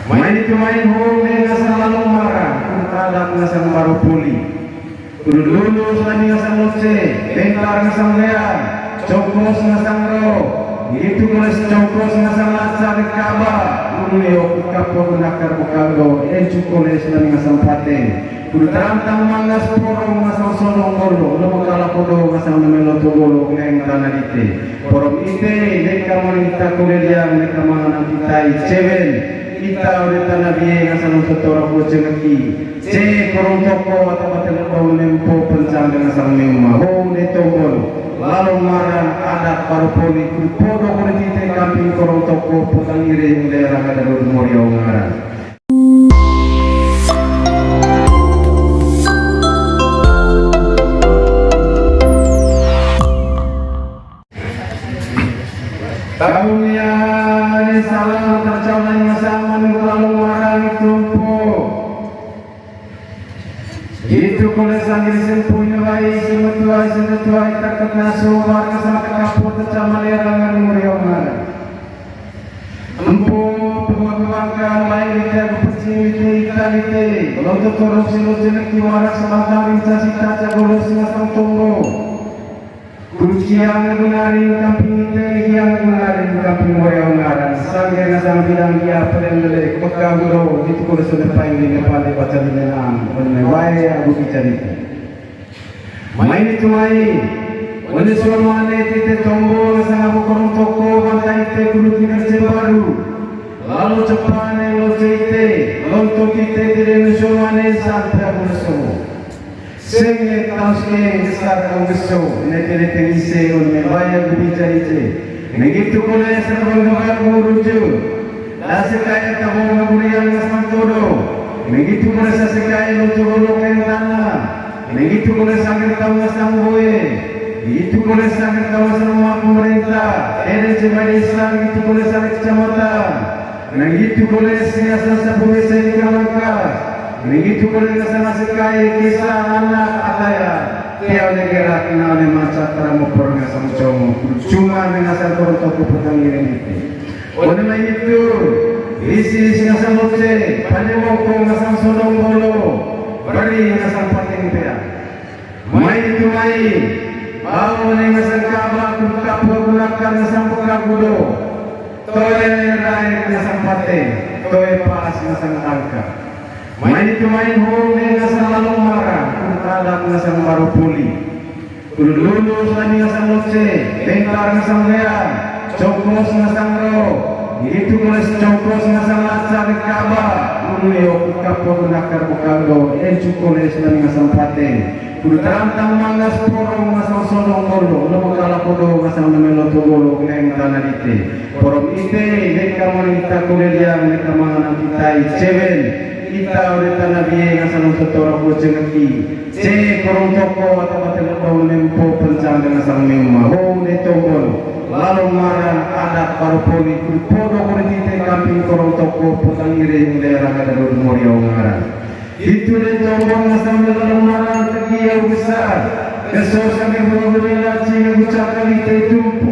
Main itu main home ngasang lalu marah, kutalak ngasang baru puli. Kudu lulus lagi ngasang loce, bentar ngasang lean, cokos ngasang ro. Itu mulai cokos ngasang lacar kaba, kudu yo kapo nakar bukalo, cukoles lagi ngasang pate. Kudu terantang mangas porong ngasang solong golo, lo kala kodo ngasang namelo togolo ngeng tanah ite. Porong ite, neka manita kuleliang, neka manganang kitai cewen. Kita udah tanah biaya ngasang setora boceng lagi. C korong toko atau batal bau nempo pencang dengan sang memah. Ho netombol. Lalu marang adat paru poli podo politik kamping korong toko putang iring daerah Kadarul Morio ngarang. Tahunnya salam tercapai masaman lalu marang tumpu. Itu kulit sanggil sempunya bayi semetuai takut nasu warga sama kapur tercapai lerangan muriongan. Empu pengembangkan lain tidak berpercaya ikan. Kalau terkorupsi silu jelek warak sebatang instansi kaca golus ngasang tunggu. Kunci yang menarik kampung itu yang menarik kampung orang orang. Sangga nasang bilang dia pelendek pekang dulu itu kalau sudah paling di depan baca di dalam. Menewai aku bicara itu. Main itu main. Wali semua itu tombol nasang aku korong toko bantai itu kudu kinerja baru. Lalu cepat lo cete, lontok itu tidak semua sampai aku semua. Sengit tausnya besar kau besok, nekere tenise on mewaya gubicara itu. Begitu boleh serban doa muruju, nasi kaya tabung ngaburian ngasang todo. Begitu boleh sesekaya untuk bolokan tanah. Begitu boleh sambil tahu ngasang boe. Begitu boleh sambil tahu semua pemerintah. Jemaah Islam itu boleh sambil kecamatan. Begitu boleh siasa sabuwe saya dikalangkas. Begitu boleh kesana sekai kisah anak ataya tiap negara kenal dengan cakra mupur ngasam como cuma ngasam toko petang ini oleh itu isi ngasam loce panjangoko ngasam solong bolo beri ngasam pating pea main itu main bau ngasam kaba kapu gunakan ngasam pekagudo toye rai ngasam pating toye pas ngasam angka. Main itu main home ngasang lalu marah, kutalak ngasang baru puli. Kudu lulus lagi ngasang loce, bentar ngasang lean, cokos ngasang ro. Itu mulai cokos ngasang lacar kaba, kudu yo kapo nakar bukalo, cukoles lagi ngasang pate. Kudu terantang mangas porong ngasang solong golo, lo kala kodo ngasang namelo togolo ngeng tanah ite. Porong ite, neka manita kuleliang, neka manganang kitai cewen. Kita udah tanah biaya ngasang setora boceng lagi. C korong toko atau batal bau nempo pencang dengan sang memah. Ho netombol. Lalu marang adat paru poli podo politik kamping korong toko putang iring daerah Kadarul Morio ngarang. Itu netombol ngasang lalu marang tegiau besar. Kesos kami berbeda cina ucapkan itu tumpu.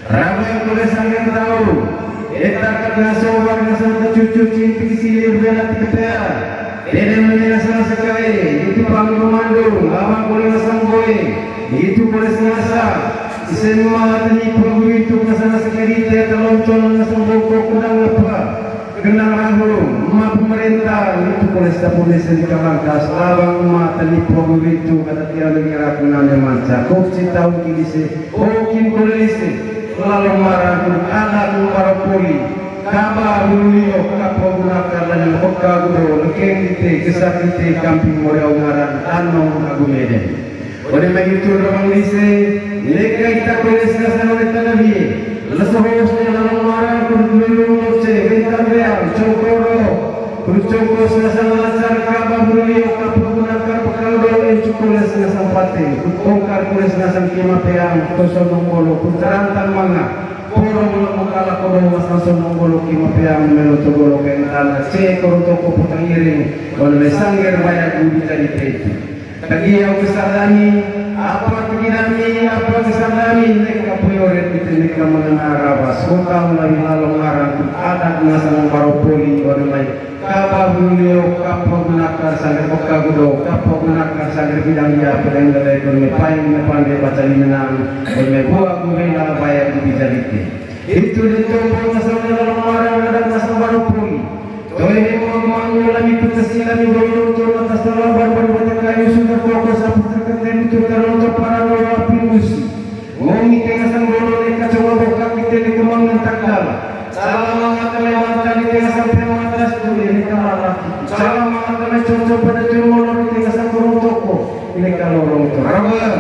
Ramai boleh sangat tahu. Etak nasobar nasang cucu cinti silir bela tiketnya. Tidak menyenasang sekali. Itu pangkomando. Lama boleh nasang boy. Itu boleh senasa. Semua tadi punggu itu nasang sekali. Tidak loncon nasang bokok kenang apa. Kenang rahulu. Ma pemerintah itu boleh boleh dikalangkas. Lawang ma tadi punggu itu kata tiada ngira kenalnya macam. Kau tahu kini se. Oh kini boleh se. Lalu marah anak para poli kabar dulu kapo gunakan dan hoka gudo lekeng ite kesat ite kampung Morio ngaran anong agumeden oleh begitu orang lise mereka kita polis ngasang oleh tanabi lesohosnya lalu marah dulu loce bentar real cokoro cokos ngasang lacar kabar dulu kapo gunakan pekaldo cukules ngasang pate kongkar polis ngasang kima peang kosong bolo puncarantan manga porong mukala kodo ngasang sonong bolo kima peang melo togolo kentana c korong toko putang iring oleh sangger banyak budi tadi itu Tagi yang besar dami, apa tagi dami, apa besar dami, mereka priorit itu mereka mengarah. Sokam lagi lalu ngarang, ada nasan baropoli orang kapabulio kapabunakar sagar pokagudo kapabunakar sagar bidang ya pedang dalai berme paling nepande baca limenang berme buah gubela bayar bijalite itu masalah dalam orang ada masalah baropoli toh ini mau lagi putusila ni boyo to atas dalam baru kayu sudah fokus apa terkait itu kalau untuk para wapi musi mau ngiteng sang bolo mereka coba buka kita di kemangan takdal salah mengatakan mantan di tengah sampai atas tu ini kalah salah mengatakan cocok pada jumlah di tengah sampai toko ini kalau orang tu rawan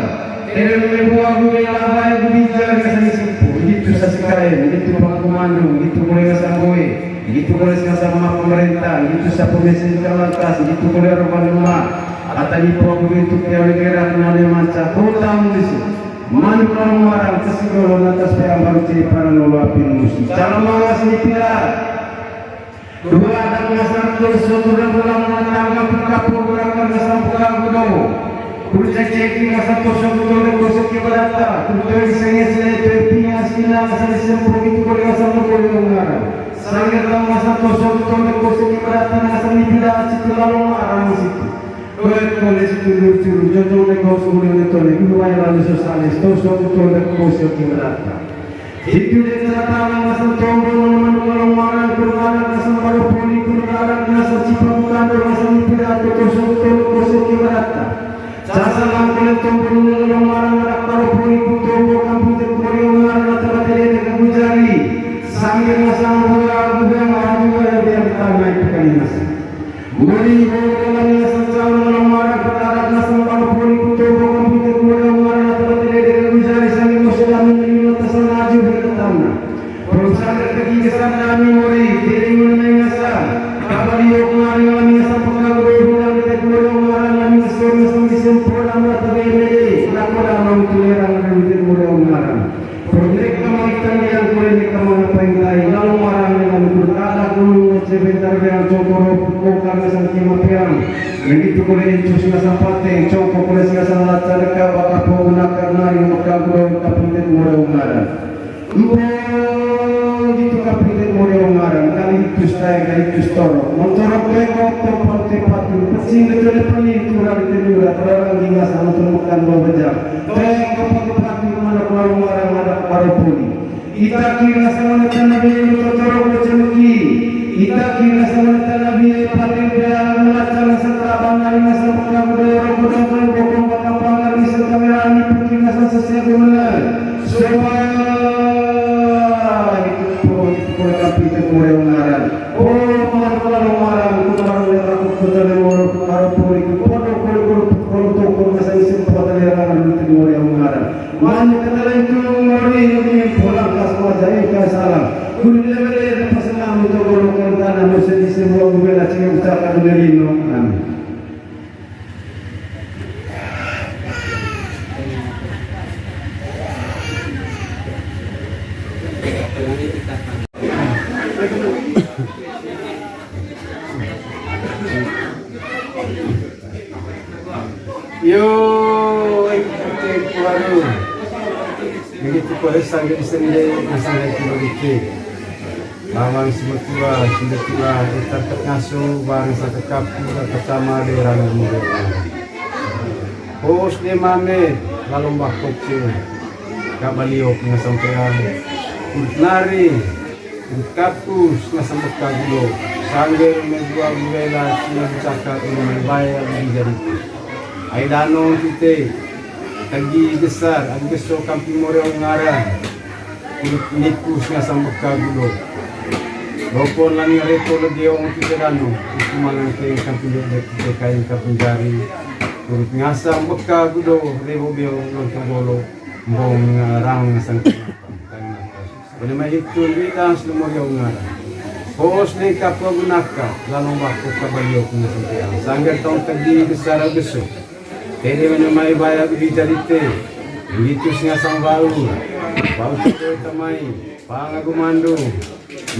tidak membuat gue yang lain berbicara dengan simpu itu sasikaya itu pengkomando itu boleh ngasam gue itu boleh sama pemerintah itu siapa mesin lantas itu boleh orang rumah atau di program itu kira-kira kenal macam total di sini man orang kesigoro atas payah ciri para nolapin musik cara mengasih tidak dua dan masyarakat sudah pulang menangkap kapur gerakan kesampukan kudo kurcek ceki masa tosok kudo gosok keberata kudo disengit terpinya silang selesai itu boleh sama boleh mengarang sangat masa tosok kudo gosok keberata asal tidak situ lalu mengarang situ oleh situ curu jodoh negos mulai netole dua yang lalu sosialis tosok kudo gosok keberata itu dengan tangan asal tombol menolong marang kurang asal baru poli kurang asal cipta bukan asal tidak tosok kudo gosok keberata jasa langkah tombol menolong marang baru poli kudo komputer kudo marang atau dengan bujari sambil masang buah marang juga yang pertama itu kali masa mulai mengalami asal menolong marang perkara asal baru poli kudo komputer kudo marang atau dengan bujari sambil masang menerima tasal maju berketana perusahaan kegiatan kami mulai dari menengasa kabariyok marang kami asal pengagro bulan kita kudo marang kami kesuruh sambil sempur amra tabele lakola orang tulerang dan kudo marang proyek kemaikan yang boleh dikembangkan lain lalu marang dengan berkata dulu sebentar yang cokor bukan sang kimapian begitu boleh susah sampate cokor boleh salah cerita bakal menggunakan nari maka kudo kapiten kudo marang gitu kapiten kudo marang kali itu saya kali itu store motor beko tempat patu pesing betul pani kurang ditendura orang hingga sama temukan beberapa beko patu mana kalau marang ada baru puli kita kira sama nabi motor bercemuki kita kira sama nabi pakai bela melacang setelah bangal masa pengakuan orang berdua bokong kapangan di kamera ini pergi masa sesiap benar supaya itu kapiten mulai mengarang marang marang aku kutare moro puri ko masa isi potale rangan itu mulai mengarang man kenala itu mori ini pulang kas wajah ke salam kuliah pasangan untuk golongan tanah mesti semua bela cing ucapan derino amin Yo, ikut baru. Begitu kau sangat disendiri, sangat terluka. Lawang semetua, itar terngasuh, barang satu kapu, bersama di rangan muda. Hos ni mame, lalu bakok sih, kabaliok ngasampean, nari, kapus ngasampean dulu, sanggir membuat bela, siapa cakap ini membayar menjadi. Ay danong kita tagi besar ang gusto kampi mo rin ngaran nikus nga sa magkagulo lopon lang yung reto lagi yung kita danong ito malang kayo kampi kita kayong kapunjari turut nga sa magkagulo rebo biyo ng kagulo mbong rang nga sa wala may ito lilang sa mo yung ngaran Hos ni kapwa gunaka lalong bako kabaliyok nga sa kaya sanggar taong tagi besar ang gusto Kaya man may bayag bijalite, litus nga sang baul, baul ko tamay, pangagumando,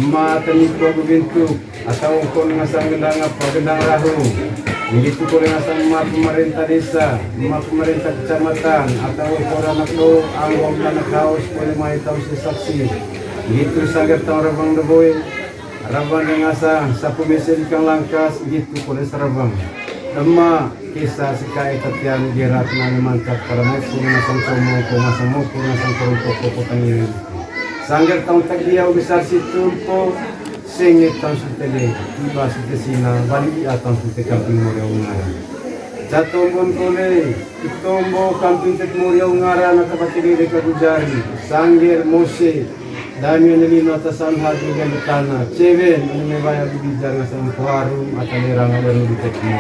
matanit ko gubintu, ataw ko nga sang gandang raho, Begitu ko rin sa mga pemerintah desa, mga pemerintah kecamatan, atau orang nak do ang wag na nakaos ko rin mga itaw sa saksi. Begitu sa gatang rabang daboy, rabang ng asa sa pumisil kang langkas, begitu ko rin sa rabang. Dama kisah si Kai Tatian Gerat na naman para mo kung nasang sumo ko nasang mo kung nasang kuruntok ko po tangin. Sanggar taong tagdiyaw bisar si Tulpo singit taong sutele iba si Tesina bali atang sute kamping mo yaw ngara. Jatumbon ko le itombo kamping tet mo yaw ngara na kapatigay de kadujari Sanggar Mose dami nilino tasan hati galitana Cheven ano may bayag bibijar nga sa Puharum at alirang alaro bitek mo.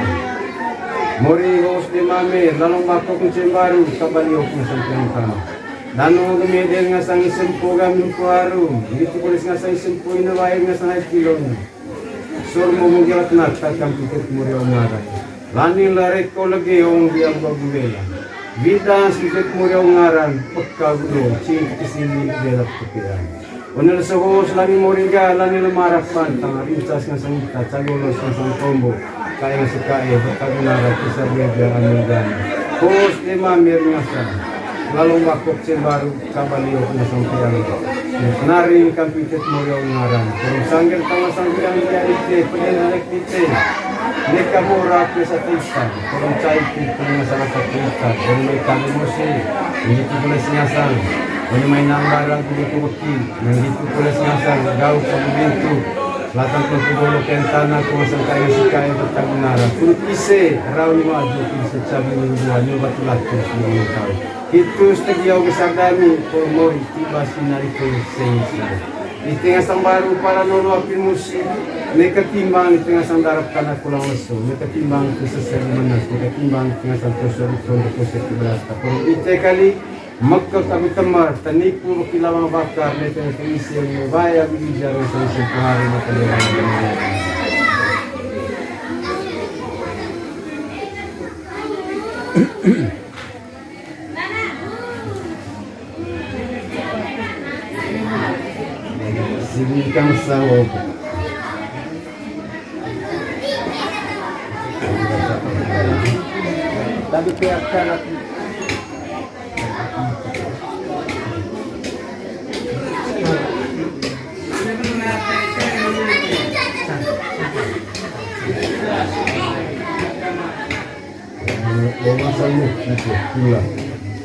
Mori hos de mame, lalong bako kung baru kabaliok ng sampang kano. Danong gumedel nga sang isimpo gaming Puharum, dito pulis nga sang isimpo inawayag nga sang kilon. Sur mo mugirat na, takang pikit mo rin ang ngaran. Laning larek ko lagi yung biyang bagumela. Vida sikit mo rin ang ngaran, pagkagulo, kisini delat kupiran. Unal sa hos, lani mo rin ka, lani lumarakpan, tangarintas nga sang ita, tsagulos nga sang tombo. Kaya nga si Kai, pagkagunarat, isa bebe ang amildan. Hos de mamir nga sa, lalong bakok baru kabaliok nga sang piyang. Naring kampitit mo yung ngaran. Pero sangger tanga sang piyang ite, pagkagunarat ite. Nekamura ke sa tista, pero chay kito nga sa nakapita. Pero may kalimusi, hindi ko pala sinasang. Pero may nambarang kubukuki, hindi ko pala sinasang. Gaw sa bubinto. Latang kong tugulo kentana kung saan tayo si Kaya Bertagunara. Kung kise, raw ni Maju, kise sabi ng buwan, yung batulat ko sa mga tao. Ito sa giyaw kasang dami, for more, tiba sinarito sa inyo. Ito nga sang baru para nono apin musik, may katimbang ito nga sang darap ka na kulang aso, may katimbang ito sa salimanas, may katimbang ito nga sang prosor-prosor ko sa kibalasta. Pero ito kali, magkakabitamar, tanipo kilawang bakar, na ito nga isip mo, baya bibijar sa isip ko hari matalirang ng sige kang sawog. Tapi pihak kanan Bawa samuk nanti pulang.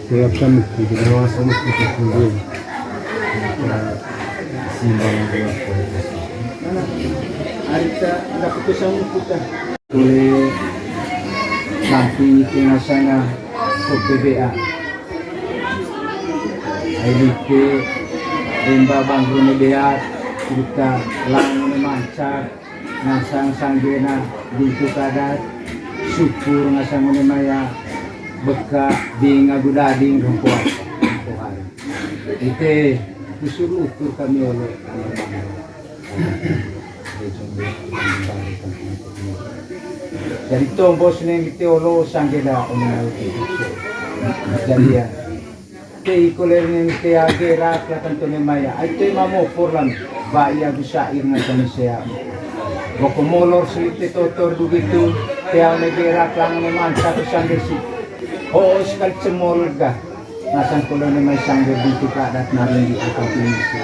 Siap samuk itu. Bawa samuk itu pulang. Simbang dua. Arita dapat samuk kita. Boleh nanti tinggal sana ke PBA. IDP Rimba Bangku Media kita lang mancar nasang sanggena dito kadat syukur ngasang maya beka di ngagudading rumpuan ite disuruh ukur kami oleh jadi tombos neng teolo sanggena omenal jadi ya te ikoler neng te agera klatan to maya ite mamo porlan baya gusair ngasang siya Bokomolor silite totor begitu, tiang negara klang neman satu sangger si, oh sekali cemol ga, nasan kulo nemai sangger bintu kadat naring di akal pinisi.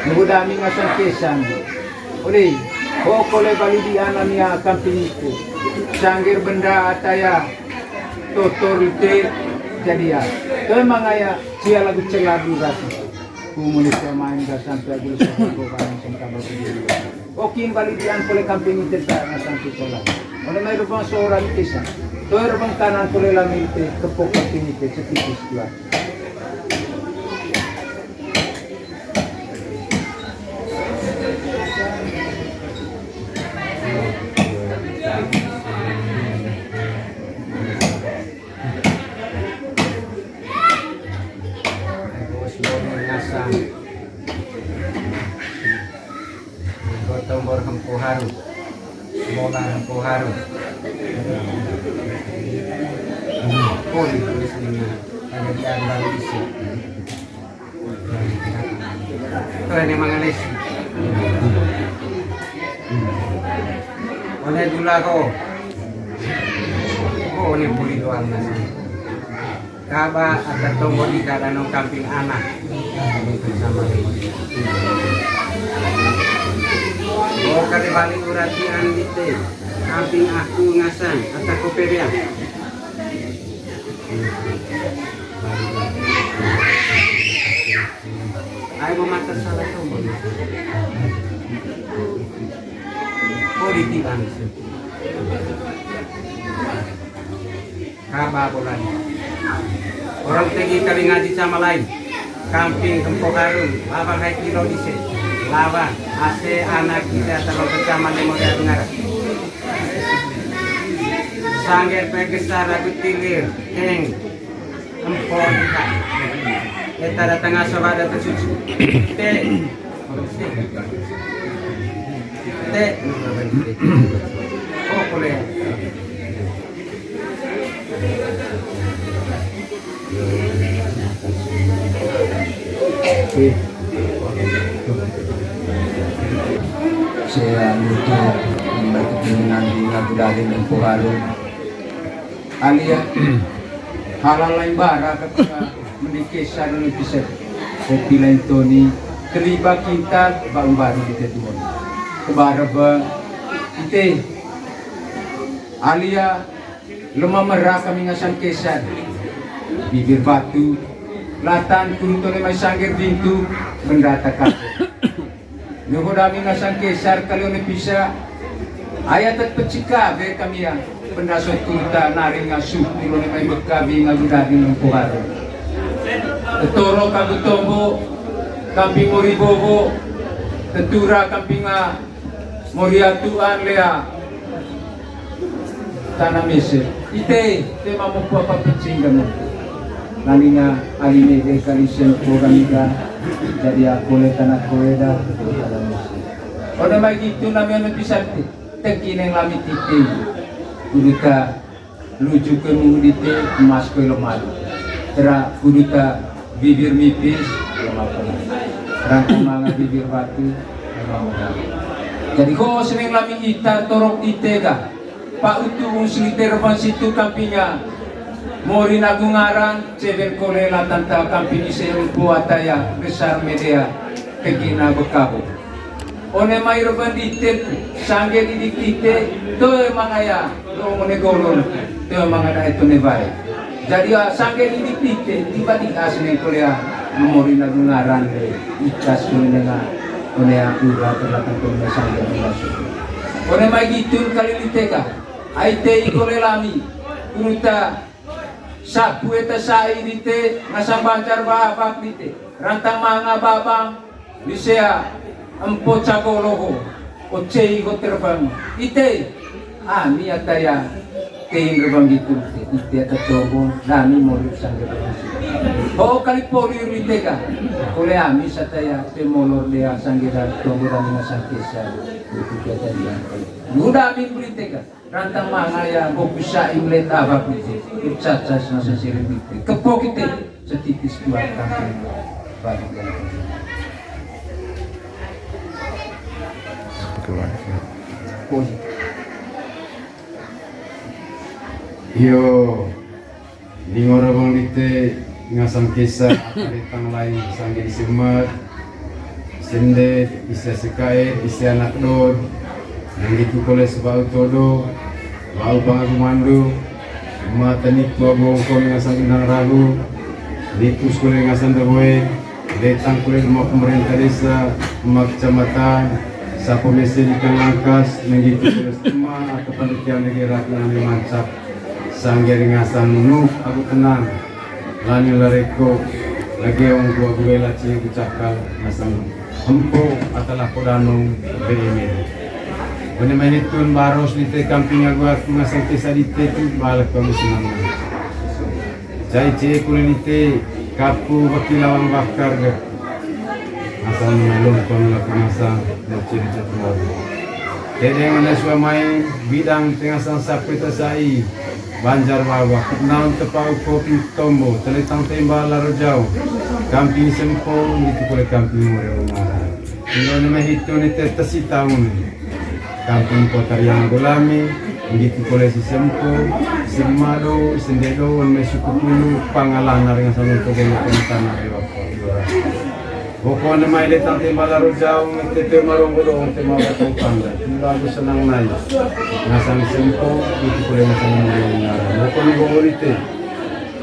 Nunggu dami nasan kesan, oleh, oh kole bali di anania akal pinisi, sangger benda ataya, totor ite jadi ya, tu mangaya cia lagu celadu rasi, kumunit main ga sampai agul sekolah kan sampai berdiri. Oking balidian pole kamping ite sa nasang pisola. Ono may rubang soran kisa. Toy rubang kanan pole lamil ite kepok kamping ite sa tipis kuat. Tombor Hampuharu, Mola Hampuharu, Poli tulisnya ada di antara isi. Keren yang mengalis. Oleh dulu po ni puli doang na siya. Kaba at tatong di kada ng camping anak. Sama mo. O kalibalik uratian dito. Camping aku ngasan at ako perya. Ay mamata salah to mo. Politik ang kaba bulan. Orang tinggi kali ngaji sama lain. Camping Kempokarun, labang hai kilo dise. Lawan ase anak kita terlalu kecaman di model dengar. Sangger pegesar aku tilir, keng, empor kita. Kita datang asal ada tersuci. Te, oh boleh. Saya luto membaca dengan di lagu dari Kempokarun. Alia halal lain bara ketika mendikisah dan episode kopi lain Tony terlibat kita baru di kedua kebaraba kita Alia lemah merah kami ngasan kesan bibir batu latan kuntone mai sangger bintu mendatakan Nuho dami ngasan kesar kalian bisa ayat terpecika be kami ya pendasot kulta naring ngasuh nilo may magkabi ngagudagin ng Kempokarun. Tetoro kagutombo kamping moribobo tetura kamping moriatuan lea tanamese ite tema mo papapicing mo nalinga aline kalisen programika jadi aku le tanah koeda pada magi itu namanya bisa tekineng lamit ite kuduta lucu ke mudite emas ko lemah tera kuduta bibir mipis lemah rangkung manga bibir batu lemah jadi ko seneng lamit ita torok ite ga pak utu sliter pan situ kampinya mori nagungaran ceder kolela tanta kampini seul puataya besar media kegina bekabu one mayro bandite sangge didikite to mangaya do monegolon to mangada itu nebai jadi sangge didikite tiba-tiba asne korea mori nagungaran ikas kunenga one aku rata-rata kunenga sangge masuk one may gitun kalilitega aite ikolelami kunuta sapu eta sai dite ngasang bancar babak dite rantang mga babang bisea empo cagoloho ocei go terbang ite ami ataya keing rebang gitu ite ata tobo nami moru sangge oh kali pori ritega ole ami sataya temolor dia sangge tobo dan ngasang kesa itu kata dia muda ami ritega rantang mga ya go bisa imlet abak dite cacas nasa sirimite kepok ite setipis dua kaki bagian Yo, di ngorabang dite ngasang kisah akalitang lain sangge isimat sendet isa sekait isa anak dod yang gitu kole sebau todo bau bangagumandu mata niku abongkon ngasang indang ragu nikus kole ngasang daboy detang kole rumah pemerintah desa rumah kecamatan sapo mesin ikan langkas yang gitu kole semua atau panitia negara yang mancap sangger ngasang nuk aku tenang lani lareko lagi orang tua gue laci yang kucakal ngasang empo atalah kodanong BMD. Wane manitun baros dite kamping aku ngasang kisah dite tu balak kami senang. Cai cie kulinite kapu bakilawang bakar ke ngasang melon kon laku ngasang laci dite tu. Dede mana suamai bidang tengasang sapu tasai Banjar Bawa, naon tepau kopi tombo, teletang tembal laro jauh, kamping sempong itu boleh kamping murah rumah. Kalau nama itu ni tertasi tahun, kamping Kota yang Golami, begitu boleh si sempo, semado, sendedo, mesuku pulu, pangalan naring sama untuk penonton naring pokoknya main datang tema lalu jauh, tete marong bodong, tema batang panda. Tidak aku senang naik. Ngasang sempo, begitu boleh ngasang mulai. Pokoknya gomorite,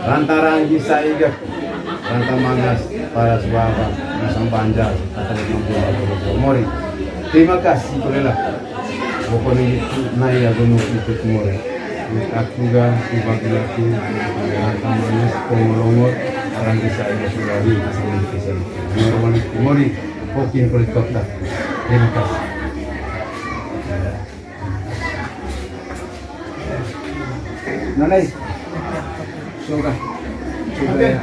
lantaran kisah iga, lantaran mangas para sebaba, ngasang banjar, atau yang mori. Terima kasih bolehlah. Pokoknya itu naik aku itu semua. Aku juga dibagi lagi, lantaran pengolongor. Orang bisa ini sudah di asal kisah itu. Mori, pokin kulit kota. Terima kasih. Nanay, soga.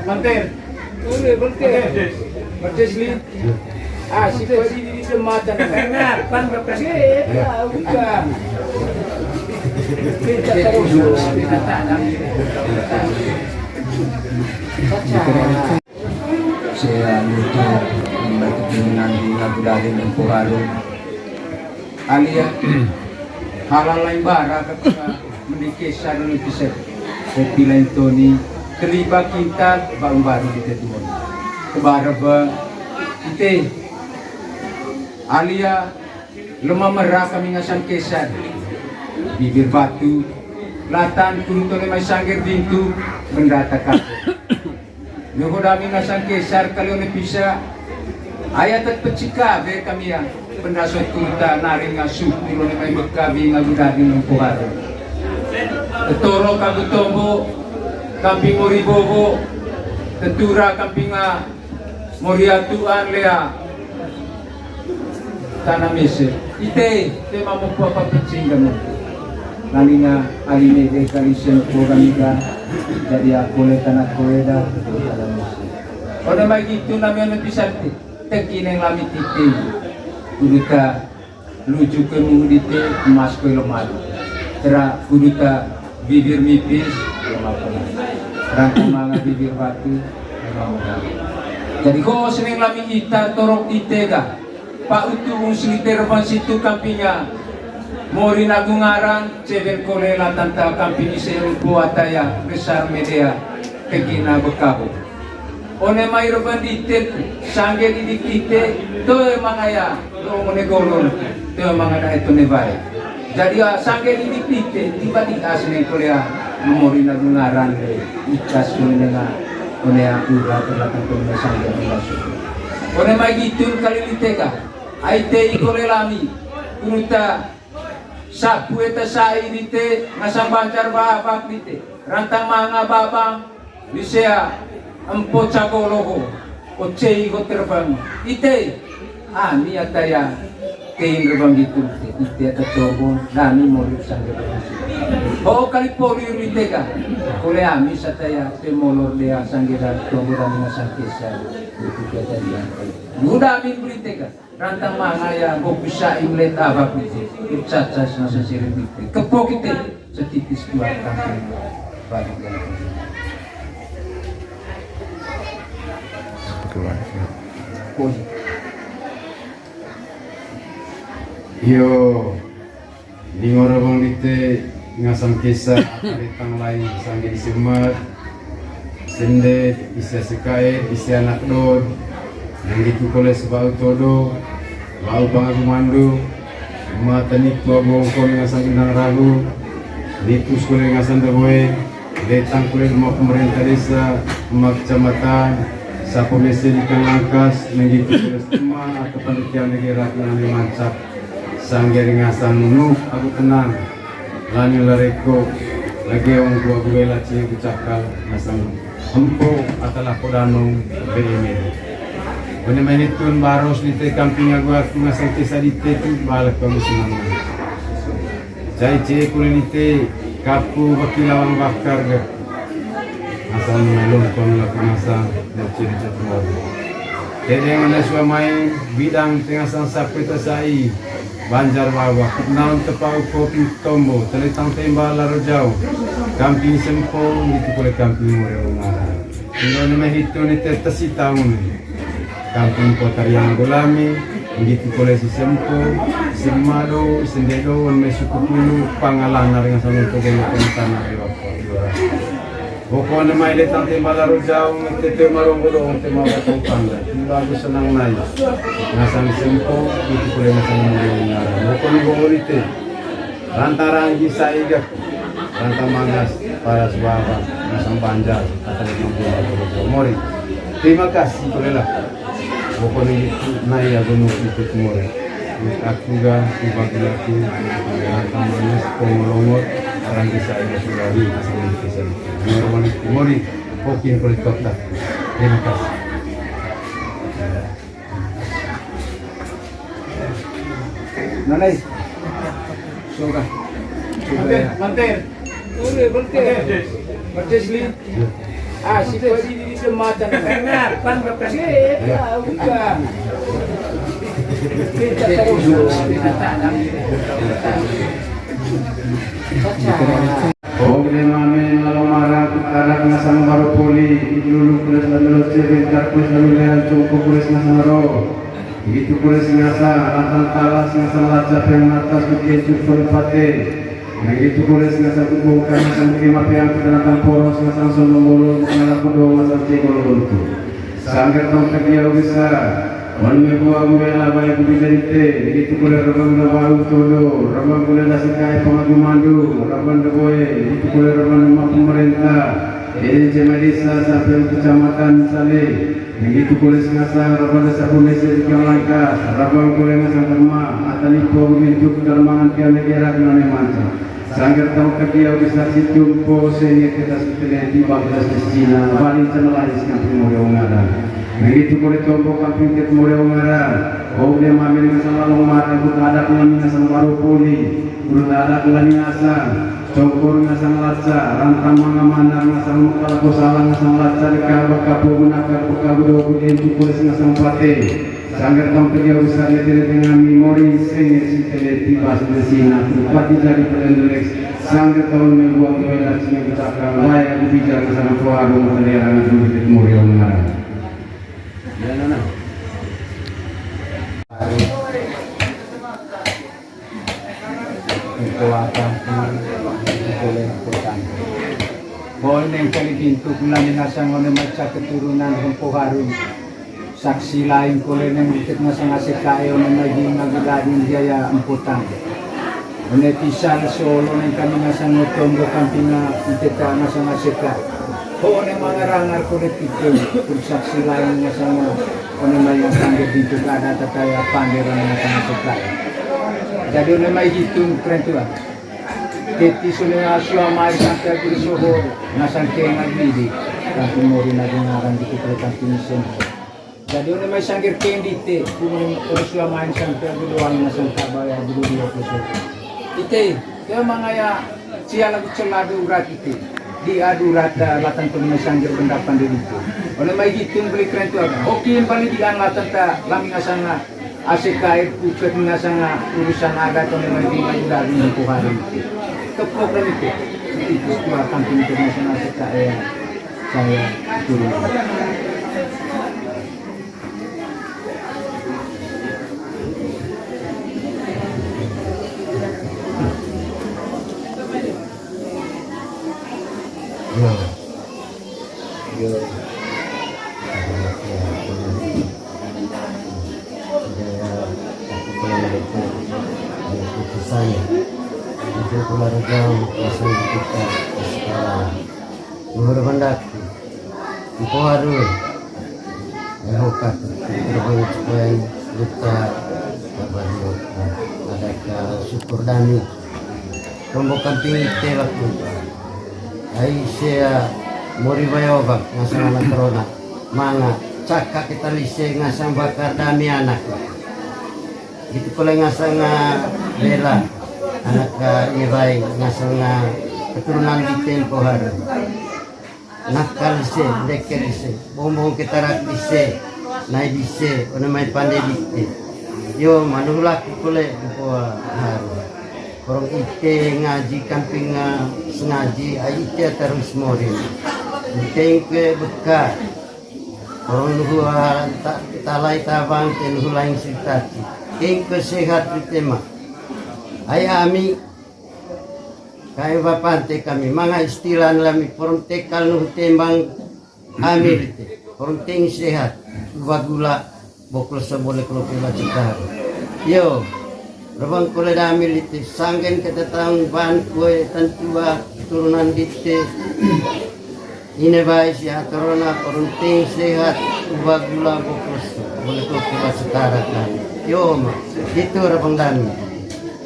Manter. Boleh, boleh. Berjesli. Ah, situasi di jembatan. Pan berkasi. Bukan. Saya lupa berkepentingan di lagu dari Mempuralo alia halal lain bara ketika menikah dan bisa pilih Tony terlibat kita baru di ketuan kebara bang kita alia lemah merah kami ngasang kesan bibir batu latan kuntone may sangir pintu mendatakan Nuhod kami ngasang kesar kalian bisa ayat at pecikabe kami ya pendasot kunta naring ngasuk nilo ni may magkabi nga gudading ng puharo tetoro kagutombo kamping moribobo tetura kamping nga moriatuan lea tanamese ite mamupwa papitsing mo nalinga alime de kalisen po kami ka jadi aku tanah koeda pada magi itu namanya bisa tekineng lami titik kuduta lucu ke mudite emas ko lemah tera kuduta bibir mipis lemah rangka manga bibir batu lemah jadi ko seneng lami ita torok itega pak utu sliter pan situ kampinya Mori nagungaran, ceder kolela tanta kampini seru buataya besar media kegina bekabo. One mayro bandite sangge didikite to mangaya to monegolon to mangada itu nebai. Jadi sangge didikite tiba-tiba asne kolea mori nagungaran ikas kunenga one akura terlakan kunenga sangge bilasu. One may gitu kali liteka aite ikolelami kuruta sapu eta sai dite ngasang bancar babak dite rantang manga babang bisea empo cagoloho ocei go terbang ite ami ataya kein terbang gitu ite eta cobo nami mori sangge ho kali poli rite ka kole ami sataya te molor dia sangge dan cobo dan ngasang kisah itu kejadian muda ami rite ka rantang manga ya go bisa imlet abak dite cacas nasa siring dite kepo kita setitis dua kaki bagi Yo, lingor bang dite ngasang kisah aritang lain sangge semat sende bisa sekai bisa anak dod yang gitu koleh sebau todo bau bang aku mandu mata ni tua bongkol ngasang indang ragu nitus koleh ngasang daboe datang koleh rumah pemerintah desa rumah kecamatan sapo mese di Langkas mengitu koleh teman atau panitia negara yang mancap sangger ngasang nuh aku tenang lani lareko lagi orang tua gue laci yang kucakal ngasang empo atalah kodanong BMD. Wana manitun baros dite kamping agua aku ngasang kisah dite tu balak kamu semua. Cai cai kulite kapu bakilawang bakar ga. Asal melon kon laku ngasang ciri catuar. Tede mana suai main bidang tengah sang sapu tasai banjar bawah naon tepau kopi tombo telitang tembal laro jauh kamping sempo itu kule kamping morewanga. Ino nama hitu ni tetasi tahun. Kampung Kota Riang Golami, begitu kolesi sempo, Simado, Sendelo, may sukutulu, pangalan na rin sa mga pagkakulitan na iwa po. Boko na may litang timalaro jaw, tete marungulo, timabatong panda. Bago sa nang nay. Nasang simpo, ito ko lang sa mga nangyari. Boko ni Bogorite. Rantarang gisa igak. Rantang mangas para sa baba. Nasang banjar. Katalit ng buhay. Mori. Terima kasih ko lang. Boko ni nay agono ito mori. Aku juga sebagai laki rantang mangas pengolongor. Orang bisa ini sudah di asal bisa. Mori, Hokin kulit kota. Terima kasih. Nanay. Suka. Manter. Ure, manter. Martesli. Ah, si Padi di semata na. Dengar, pan berkasih. Bukan. Kita terus dikatakan. Oke mami lalu marah anak ngasang baru poli dulu kulis lalu cerita kulis lalu lihat cukup kulis ngasang ro itu kulis ngasa akan talas ngasang lajap yang atas bikin cukup pate itu kulis ngasang bukan ngasang kima yang kedatangan poros ngasang sombong bolu ngasang kudo ngasang cekol bolu sangger tongkat dia bisa Wanme buah gula baik bidarite itu kuliah rabang baru todo rabang kuliah nasikai pengagumandu rabang boye itu kuliah rabang rumah pemerintah ini desa sampai kecamatan Sale itu kuliah ngasa rabang desa Punese di Langka rabang kuliah ngasa terma atani po bentuk dermangan ke negara nane manca sangger tahu kedia bisa situ po sehingga kita setelah di Bangladesh di Cina balik channel lagi sekarang mau ngada begitu kulit tombok kampung ket mulai umara, oh dia mamil ngasang lalong mata, buta ada kulani ngasang baru puli, buta ada kulani ngasang, cokor ngasang laca, rantang mangamana ngasang mukal kosalang ngasang laca, dekabar kapu gunakan buka budo budin cukulis ngasang pate, sangger tampil dia besar letih dengan memori sengit si teleti bas desina, pati jadi pelendulek, sangger tahun membuang belas yang kecakar, layak bijak ngasang kuaru material ngasang bukit mulai umara. Ya nana. Ito apa boleh lakukan. Boleh yang kali pintu kulani nasang oleh macam keturunan Hempo Harum. Saksi lain boleh yang dikit nasang asik kaya oleh lagi ngagiladin jaya emputan. Oleh pisang solo yang kami nasang ngotonggo kampina kita nasang asik kaya. Oleh mangarangar kulit itu, saksi lain nasang oleh yang sanggit pintu kada tataya panderan nasang asik kaya. Jadi oleh may hitung keren tu lah. Keti sudah suamai sampai bersohor nasang kengal bidi. Kampung mori lagi ngarang di kepulauan Pinisen. Jadi oleh may sanggir kendite, punya suamai sampai berdoang nasang kabaya dulu dia bersohor. Ite, dia mangaya cia lagu celadu urat itu. Diadu rata latan penuh sanggir pendapan diri itu. Oleh mai hitung beli keren tu agak. Hokin balik dian latan ta lami ngasanga ACKF puket ngasanga urusan adat oleh mai di dari Hempo Harum. Keprogram itu. Itu semua kampung internasional ACKF saya turun. Itu keluarga langsung kita sekarang. Luhur bandak, Hempo Harum, hokat terbangun sekolah kita kabarnya ada syukur dani. Rombokan tinggi waktu. Aisyah mori bayobak ngasang anak corona manga cakak kita lise ngasang bakar dami anak itu kalau ngasang bela anak ibai ngasang keturunan di Hempo Harum nakal lise deker lise bombong kita rak lise naik lise ona mai pandai dikte yo manulak kule Hempo Harum orang ite ngaji kamping sengaji ite terus morin ite ke bekas orang luar tak talai tabang ten hulaing sitati ing kesehat ite mah ay ami kay bapante kami mga istilan lami poruntekal no tembang amir porunting sehat bagula bokol sa boleh kalau pula cikar yo rabang kule damil ite sanggen ketatang ban kue tantua turunan dite ini baik ya corona porunting sehat bagula bokol boleh kalau pula setara kan yo itu rabang dami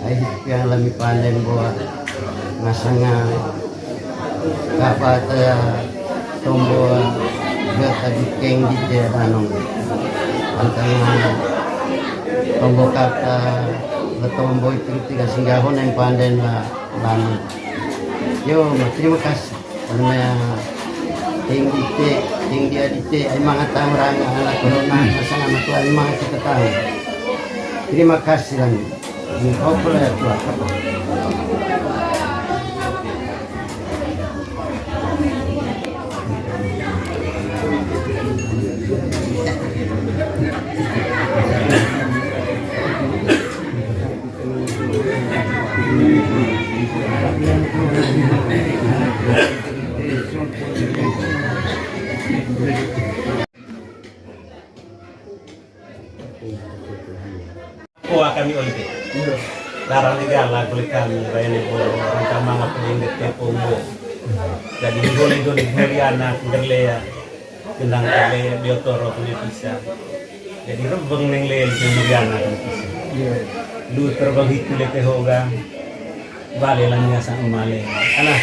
ay yang lami panen buat masanga kapata tombo gata dikeng di anong antang tombo kata tombo itu tiga singgahon yang panden lah lama yo terima kasih karena tinggi adite ay mga tamrang anak corona masang anak lain mga kita tahu terima kasih lang opo ya Tuhan. Kuha kami ulit. Larang digala kulit kami bayani po ang mga pulindit kay Pumbo. Jadi gulay-gulay Mariana Gerlea tendang kale biotoro punya pisah. Jadi rebeng neng leel ke Mariana punya pisah. Lu terbang hitule ke hoga bale lang niya sa umale. Anak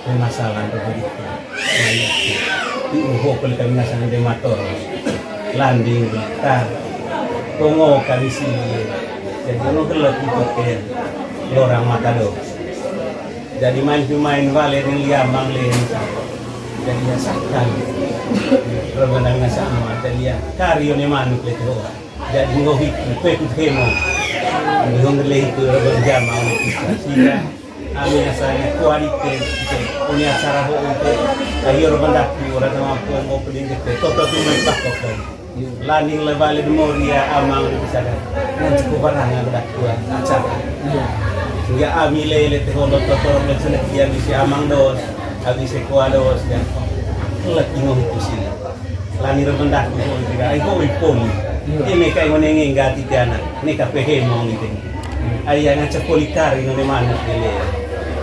may masalah to dito. Mayat. Iuho ko kami nga sa motor. Landing tar. Tungo kami sini. Jadi ono gelap itu ke lorang Matado. Jadi main vale ning liamang len. Jadi ya sakal. Rebenang nga sama jadi ya karyo ni manuk le to. Jadi ngohit pekut hemo. Ngong le itu reben jama ole bisa. Sila ami asanya kualite punya acara ho itu ayo rebendak ora tamampu mo peding ke toto tu mai pakok. Landing lebale de moria amang bisa kan cukup barang yang dak dua acara ya ami lele te hono totor le sene dia bisa amang dos abi se kuados dan lek ingo itu sih lani rebendak ko tiga ai ko poli ini kai ngene ngati tiana ne ka pehe mo ngite ai yang cepolikari ngene mana lele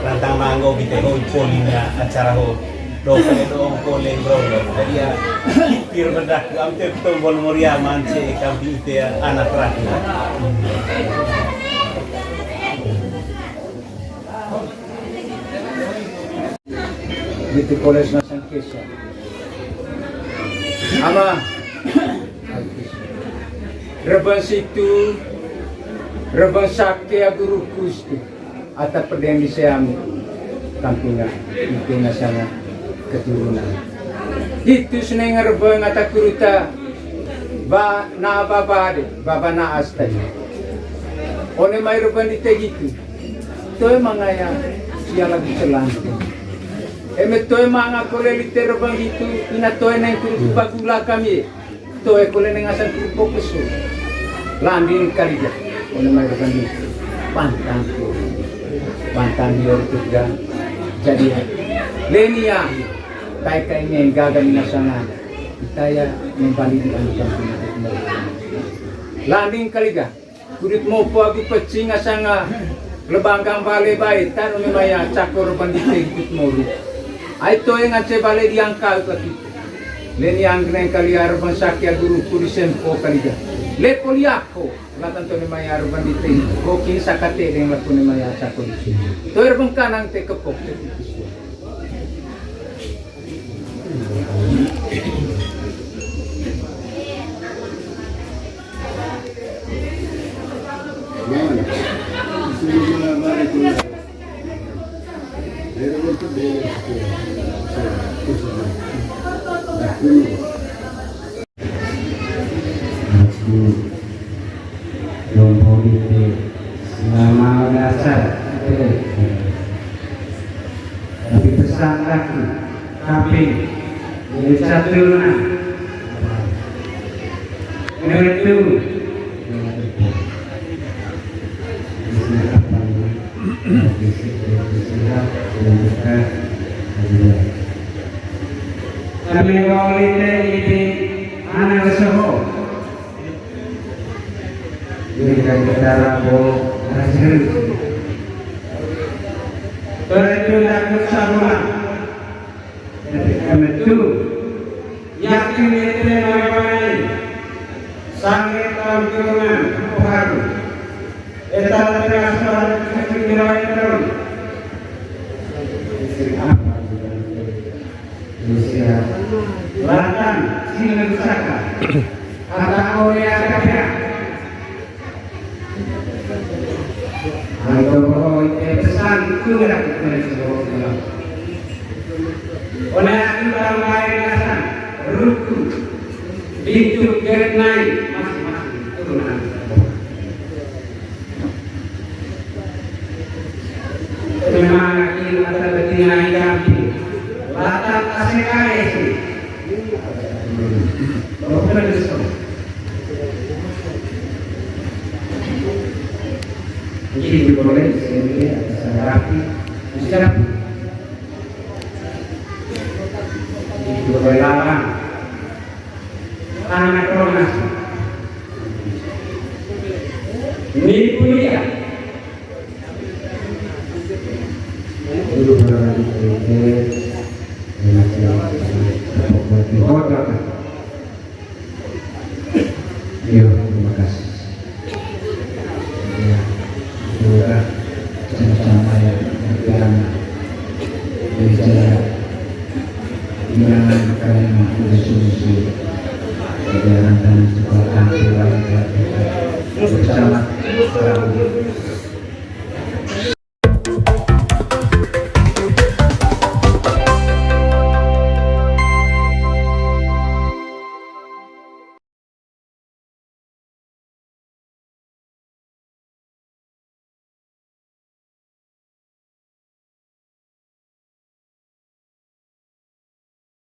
rantang manggo kita ho poli nya acara ho do pole bro jadi ya pir bedak amte tombol moria mance kampi te anak rakna Gitu koles na sangkesa ama reban situ reban sakti aguru kusti atap pedeng di seami kampinga itu nasana keturunan itu seneng rebeng ata kuruta ba na babade baba na astai one mai rebeng gitu toy mangaya sia lagi celangke eme toy manga kole lite rebeng gitu ina toy neng kurutu bagula kami toy kole neng asan kurupo kesu landin kalija one mai rebeng gitu pantang dior tiga jadi lenia kai-kainya yang gagal nasional kita ya membalik di anjang landing kaliga kurit mo po aku pecing asanga lebanggang bale bae tan memaya cakor bandite ikut moru ai to yang ace bale diangkal ke kita len yang neng kaliar bansakya guru kurisen po kaliga le poliako latan to memaya bandite ko kin sakate dengan laku memaya cakor to erbengkanang te kepok te Nama dasar tapi pesan lagi kambing ini satu lunak ini itu Kami ngolite ini anak seho. Ini kan kita rapo hasil. Berarti takut sabuna. Kami tu yakin itu namanya sangat tampilan baru. Etal terasa kecil terus. Latan sila saka. Kata oleh akaknya. Ayo pesan kurang dari seluruh. Oleh aku dalam lain nasan ruku itu naik masing-masing turunan. Memang ini ada betina yang Latan asekai itu. Bukan itu. Jadi boleh sini ada rapi, siap. Itu boleh lawan. Anak kronas. Ini punya. Dulu berada di Iya, terima kasih. Ya, semoga sama-sama ya,